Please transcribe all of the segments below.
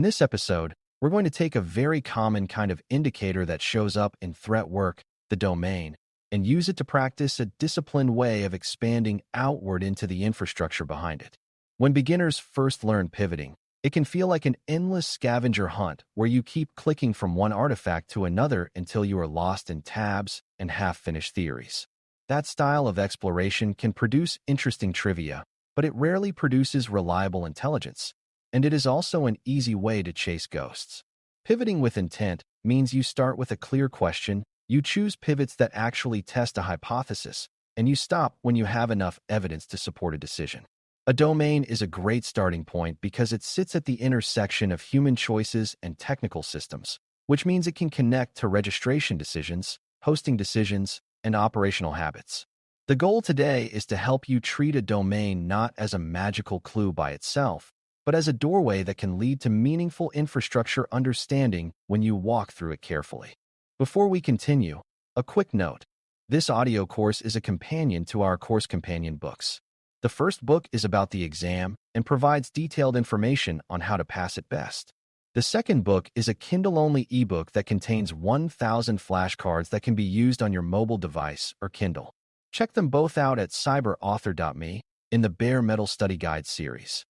this episode, we're going to take a very common kind of indicator that shows up in threat work, the domain, and use it to practice a disciplined way of expanding outward into the infrastructure behind it. When beginners first learn pivoting, it can feel like an endless scavenger hunt where you keep clicking from one artifact to another until you are lost in tabs and half-finished theories. That style of exploration can produce interesting trivia, but it rarely produces reliable intelligence, and it is also an easy way to chase ghosts. Pivoting with intent means you start with a clear question, you choose pivots that actually test a hypothesis, and you stop when you have enough evidence to support a decision. A domain is a great starting point because it sits at the intersection of human choices and technical systems, which means it can connect to registration decisions, hosting decisions, and operational habits. The goal today is to help you treat a domain not as a magical clue by itself, but as a doorway that can lead to meaningful infrastructure understanding when you walk through it carefully. Before we continue, a quick note. This audio course is a companion to our course companion books. The first book is about the exam and provides detailed information on how to pass it best. The second book is a Kindle-only ebook that contains 1,000 flashcards that can be used on your mobile device or Kindle. Check them both out at cyber.author.me in the Bare Metal Study Guide series.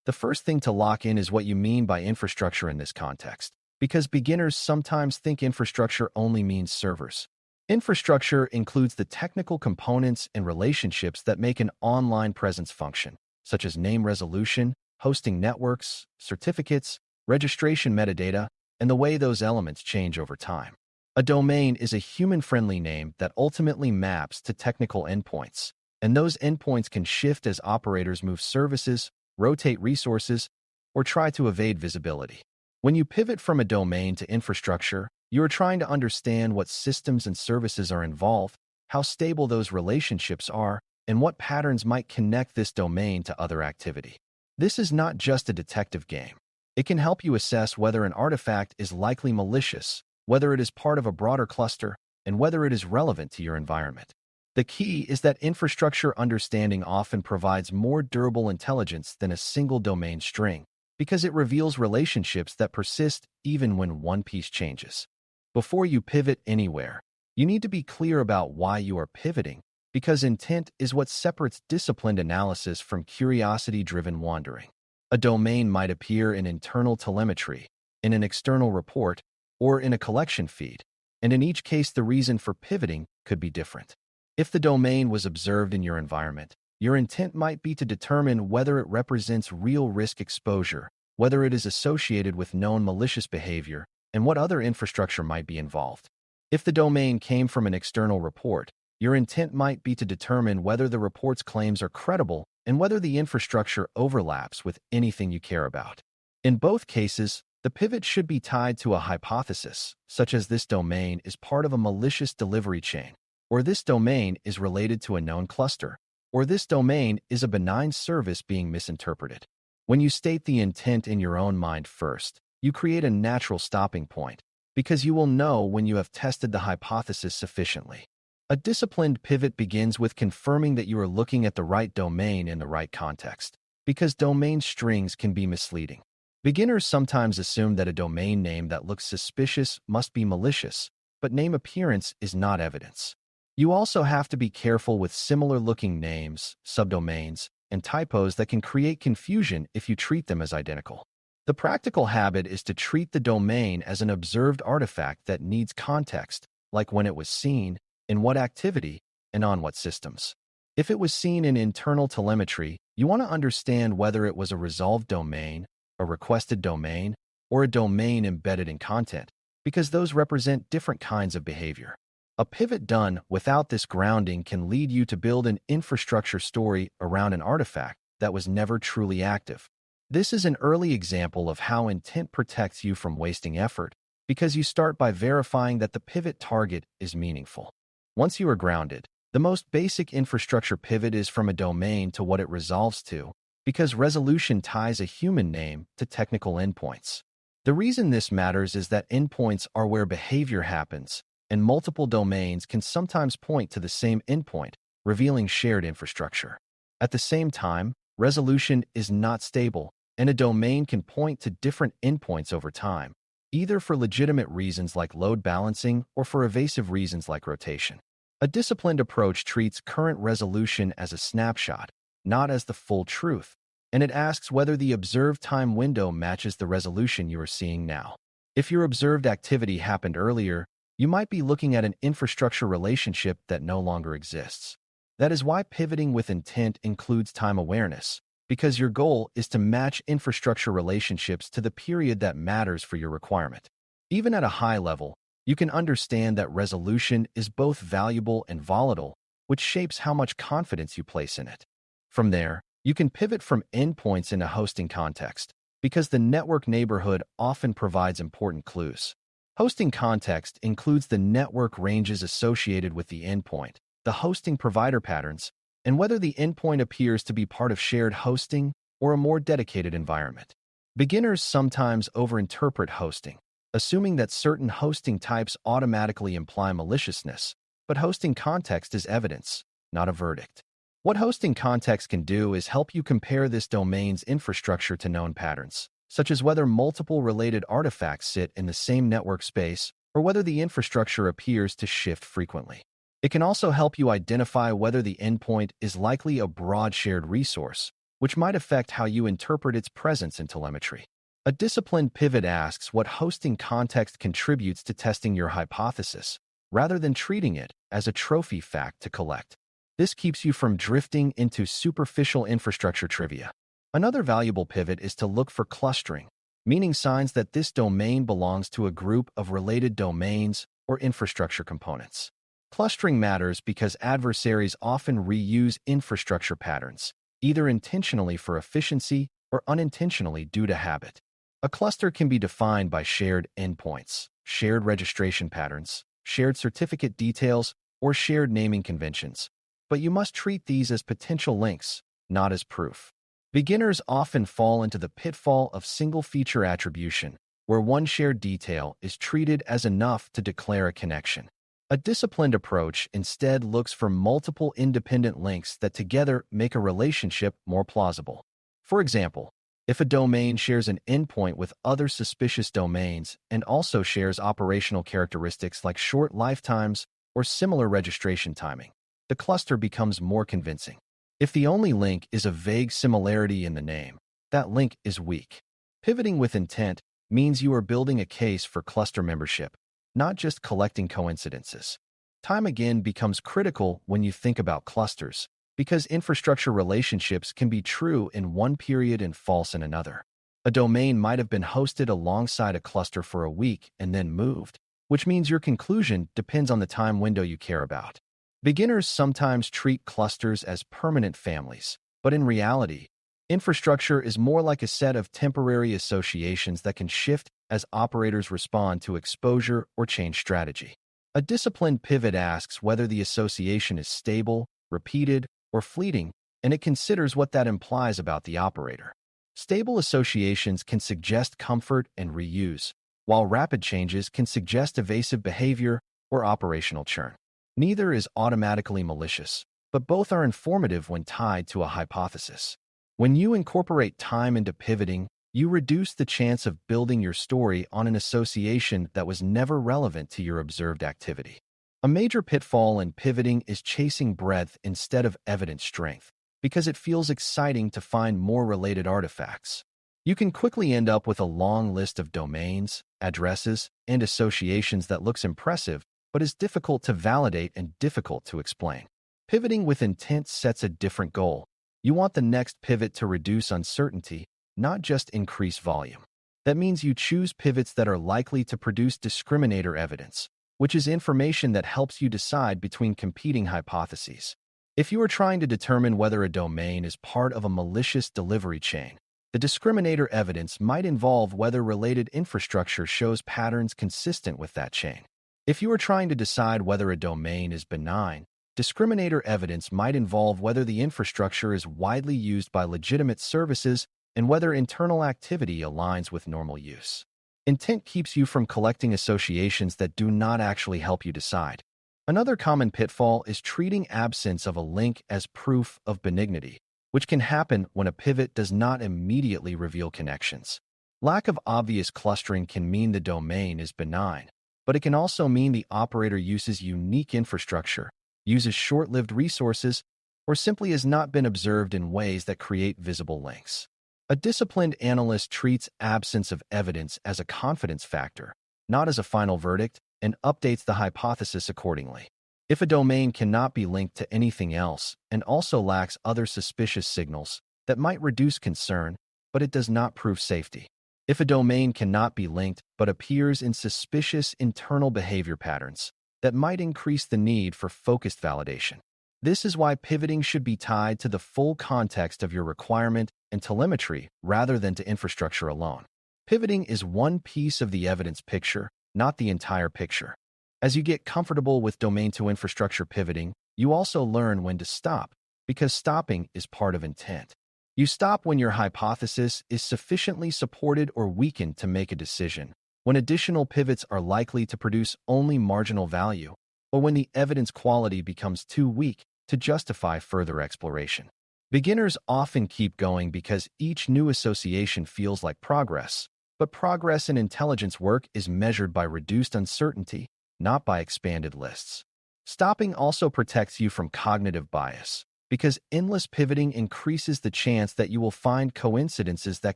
The first thing to lock in is what you mean by infrastructure in this context, because beginners sometimes think infrastructure only means servers. Infrastructure includes the technical components and relationships that make an online presence function, such as name resolution, hosting networks, certificates, registration metadata, and the way those elements change over time. A domain is a human-friendly name that ultimately maps to technical endpoints, and those endpoints can shift as operators move services, rotate resources, or try to evade visibility. When you pivot from a domain to infrastructure, you are trying to understand what systems and services are involved, how stable those relationships are, and what patterns might connect this domain to other activity. This is not just a detective game. It can help you assess whether an artifact is likely malicious, whether it is part of a broader cluster, and whether it is relevant to your environment. The key is that infrastructure understanding often provides more durable intelligence than a single domain string, because it reveals relationships that persist even when one piece changes. Before you pivot anywhere, you need to be clear about why you are pivoting, because intent is what separates disciplined analysis from curiosity-driven wandering. A domain might appear in internal telemetry, in an external report, or in a collection feed, and in each case the reason for pivoting could be different. If the domain was observed in your environment, your intent might be to determine whether it represents real risk exposure, whether it is associated with known malicious behavior, and what other infrastructure might be involved. If the domain came from an external report, your intent might be to determine whether the report's claims are credible and whether the infrastructure overlaps with anything you care about. In both cases, the pivot should be tied to a hypothesis, such as this domain is part of a malicious delivery chain, or this domain is related to a known cluster, or this domain is a benign service being misinterpreted. When you state the intent in your own mind first, you create a natural stopping point, because you will know when you have tested the hypothesis sufficiently. A disciplined pivot begins with confirming that you are looking at the right domain in the right context, because domain strings can be misleading. Beginners sometimes assume that a domain name that looks suspicious must be malicious, but name appearance is not evidence. You also have to be careful with similar-looking names, subdomains, and typos that can create confusion if you treat them as identical. The practical habit is to treat the domain as an observed artifact that needs context, like when it was seen, in what activity, and on what systems. If it was seen in internal telemetry, you want to understand whether it was a resolved domain, a requested domain, or a domain embedded in content, because those represent different kinds of behavior. A pivot done without this grounding can lead you to build an infrastructure story around an artifact that was never truly active. This is an early example of how intent protects you from wasting effort, because you start by verifying that the pivot target is meaningful. Once you are grounded, the most basic infrastructure pivot is from a domain to what it resolves to, because resolution ties a human name to technical endpoints. The reason this matters is that endpoints are where behavior happens, and multiple domains can sometimes point to the same endpoint, revealing shared infrastructure. At the same time, resolution is not stable, and a domain can point to different endpoints over time, either for legitimate reasons like load balancing or for evasive reasons like rotation. A disciplined approach treats current resolution as a snapshot, not as the full truth, and it asks whether the observed time window matches the resolution you are seeing now. If your observed activity happened earlier, you might be looking at an infrastructure relationship that no longer exists. That is why pivoting with intent includes time awareness, because your goal is to match infrastructure relationships to the period that matters for your requirement. Even at a high level, you can understand that resolution is both valuable and volatile, which shapes how much confidence you place in it. From there, you can pivot from endpoints in a hosting context, because the network neighborhood often provides important clues. Hosting context includes the network ranges associated with the endpoint, the hosting provider patterns, and whether the endpoint appears to be part of shared hosting or a more dedicated environment. Beginners sometimes overinterpret hosting, assuming that certain hosting types automatically imply maliciousness, but hosting context is evidence, not a verdict. What hosting context can do is help you compare this domain's infrastructure to known patterns, such as whether multiple related artifacts sit in the same network space or whether the infrastructure appears to shift frequently. It can also help you identify whether the endpoint is likely a broad shared resource, which might affect how you interpret its presence in telemetry. A disciplined pivot asks what hosting context contributes to testing your hypothesis, rather than treating it as a trophy fact to collect. This keeps you from drifting into superficial infrastructure trivia. Another valuable pivot is to look for clustering, meaning signs that this domain belongs to a group of related domains or infrastructure components. Clustering matters because adversaries often reuse infrastructure patterns, either intentionally for efficiency or unintentionally due to habit. A cluster can be defined by shared endpoints, shared registration patterns, shared certificate details, or shared naming conventions, but you must treat these as potential links, not as proof. Beginners often fall into the pitfall of single-feature attribution, where one shared detail is treated as enough to declare a connection. A disciplined approach instead looks for multiple independent links that together make a relationship more plausible. For example, if a domain shares an endpoint with other suspicious domains and also shares operational characteristics like short lifetimes or similar registration timing, the cluster becomes more convincing. If the only link is a vague similarity in the name, that link is weak. Pivoting with intent means you are building a case for cluster membership, not just collecting coincidences. Time again becomes critical when you think about clusters, because infrastructure relationships can be true in one period and false in another. A domain might have been hosted alongside a cluster for a week and then moved, which means your conclusion depends on the time window you care about. Beginners sometimes treat clusters as permanent families, but in reality, infrastructure is more like a set of temporary associations that can shift as operators respond to exposure or change strategy. A disciplined pivot asks whether the association is stable, repeated, or fleeting, and it considers what that implies about the operator. Stable associations can suggest comfort and reuse, while rapid changes can suggest evasive behavior or operational churn. Neither is automatically malicious, but both are informative when tied to a hypothesis. When you incorporate time into pivoting, you reduce the chance of building your story on an association that was never relevant to your observed activity. A major pitfall in pivoting is chasing breadth instead of evident strength, because it feels exciting to find more related artifacts. You can quickly end up with a long list of domains, addresses, and associations that looks impressive, but is difficult to validate and difficult to explain. Pivoting with intent sets a different goal. You want the next pivot to reduce uncertainty, not just increase volume. That means you choose pivots that are likely to produce discriminator evidence, which is information that helps you decide between competing hypotheses. If you are trying to determine whether a domain is part of a malicious delivery chain, the discriminator evidence might involve whether related infrastructure shows patterns consistent with that chain. If you are trying to decide whether a domain is benign, discriminator evidence might involve whether the infrastructure is widely used by legitimate services and whether internal activity aligns with normal use. Intent keeps you from collecting associations that do not actually help you decide. Another common pitfall is treating absence of a link as proof of benignity, which can happen when a pivot does not immediately reveal connections. Lack of obvious clustering can mean the domain is benign, but it can also mean the operator uses unique infrastructure, uses short-lived resources, or simply has not been observed in ways that create visible links. A disciplined analyst treats absence of evidence as a confidence factor, not as a final verdict, and updates the hypothesis accordingly. If a domain cannot be linked to anything else and also lacks other suspicious signals that might reduce concern, but it does not prove safety. If a domain cannot be linked but appears in suspicious internal behavior patterns that might increase the need for focused validation. This is why pivoting should be tied to the full context of your requirement and telemetry rather than to infrastructure alone. Pivoting is one piece of the evidence picture, not the entire picture. As you get comfortable with domain-to-infrastructure pivoting, you also learn when to stop, because stopping is part of intent. You stop when your hypothesis is sufficiently supported or weakened to make a decision, when additional pivots are likely to produce only marginal value, or when the evidence quality becomes too weak to justify further exploration. Beginners often keep going because each new association feels like progress, but progress in intelligence work is measured by reduced uncertainty, not by expanded lists. Stopping also protects you from cognitive bias, because endless pivoting increases the chance that you will find coincidences that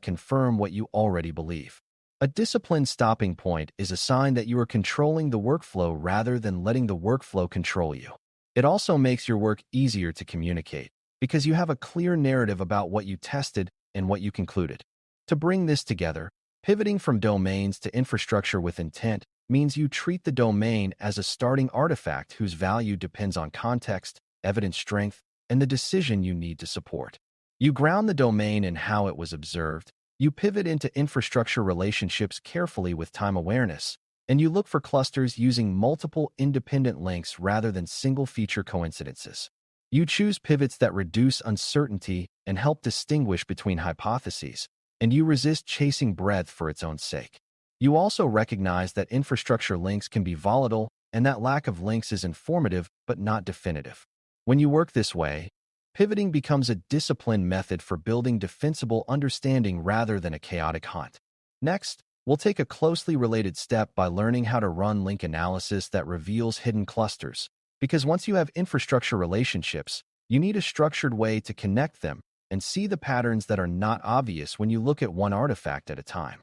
confirm what you already believe. A disciplined stopping point is a sign that you are controlling the workflow rather than letting the workflow control you. It also makes your work easier to communicate, because you have a clear narrative about what you tested and what you concluded. To bring this together, pivoting from domains to infrastructure with intent means you treat the domain as a starting artifact whose value depends on context, evidence strength, and the decision you need to support. You ground the domain in how it was observed, you pivot into infrastructure relationships carefully with time awareness, and you look for clusters using multiple independent links rather than single-feature coincidences. You choose pivots that reduce uncertainty and help distinguish between hypotheses, and you resist chasing breadth for its own sake. You also recognize that infrastructure links can be volatile and that lack of links is informative but not definitive. When you work this way, pivoting becomes a disciplined method for building defensible understanding rather than a chaotic hunt. Next, we'll take a closely related step by learning how to run link analysis that reveals hidden clusters, because once you have infrastructure relationships, you need a structured way to connect them and see the patterns that are not obvious when you look at one artifact at a time.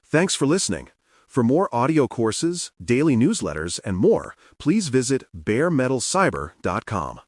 Thanks for listening. For more audio courses, daily newsletters, and more, please visit baremetalcyber.com.